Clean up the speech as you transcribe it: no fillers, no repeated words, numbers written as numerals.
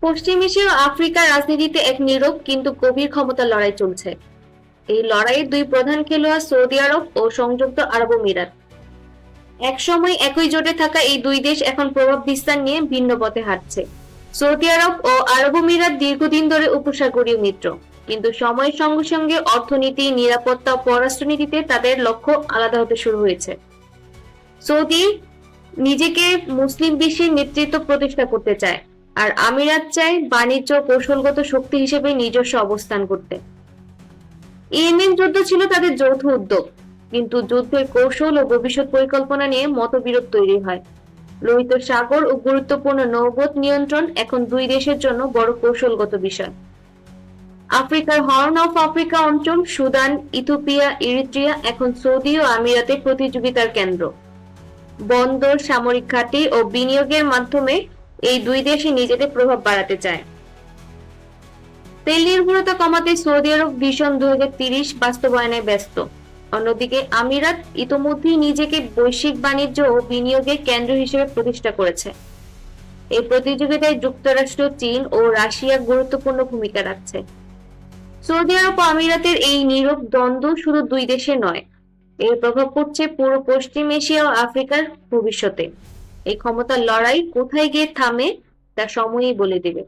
পশ্চিম Asia ও আফ্রিকার রাজনীতিতে এক নীরব কিন্তু গভীর ক্ষমতার লড়াই চলছে। এই লড়াইয়ে দুই প্রধান খেলোয়াড় সৌদি আরব ও সংযুক্ত আরব আমিরাত। একসময় একই জোটে থাকা এই দুই দেশ এখন প্রভাব বিস্তার নিয়ে ভিন্ন পথে হাঁটছে। সৌদি আরব ও আরব আমিরাত দীর্ঘদিন ধরে উপসাগরীয় মিত্র, কিন্তু সময়ের সঙ্গে সঙ্গে অর্থনীতি, নিরাপত্তা ও পররাষ্ট্রনীতিতে তাদের লক্ষ্য আলাদা হতে শুরু হয়েছে। সৌদি নিজেকে মুসলিম বিশ্বের নেতৃত্ব প্রতিষ্ঠা করতে চায়, আর আমিরাত চায় বাণিজ্য ও কৌশলগত শক্তি হিসেবে নিজস্ব অবস্থান করতে। ইয়েমেন যুদ্ধ ছিল তাদের যৌথ উদ্যোগ, কিন্তু যুদ্ধের কৌশল ও ভবিষ্যৎ পরিকল্পনা নিয়ে মতবিরোধ তৈরি হয়। লোহিত সাগর ও গুরুত্বপূর্ণ নৌপথ নিয়ন্ত্রণ এখন দুই দেশের জন্য বড় কৌশলগত বিষয়। আফ্রিকার হর্ন অফ আফ্রিকা অঞ্চল, সুদান, ইথিওপিয়া, ইরিত্রিয়া এখন সৌদি ও আমিরাতের প্রতিযোগিতার কেন্দ্র। বন্দর, সামরিক ঘাঁটি ও বিনিয়োগের মাধ্যমে এই দুই দেশই নিজেদের প্রভাব বাড়াতে চায়। তেল নির্ভরতা কমাতে সৌদি আরব ভিশন 2030 বাস্তবায়নে ব্যস্ত। অন্যদিকে আমিরাত ইতোমধ্যেই নিজেকে বৈশ্বিক বাণিজ্য ও বিনিয়োগের কেন্দ্র হিসেবে প্রতিষ্ঠা করেছে। এই প্রতিযোগিতায় যুক্তরাষ্ট্র, চীন ও রাশিয়া গুরুত্বপূর্ণ ভূমিকা রাখছে। সৌদি আরব ও আমিরাতের এই নীরব দ্বন্দ্ব শুধু দুই দেশে নয়, এর প্রভাব পড়ছে পুরো পশ্চিম এশিয়া ও আফ্রিকার ভবিষ্যতে। এই ক্ষমতার লড়াই কোথায় গিয়ে থামে তা সময়ই বলে দেবে।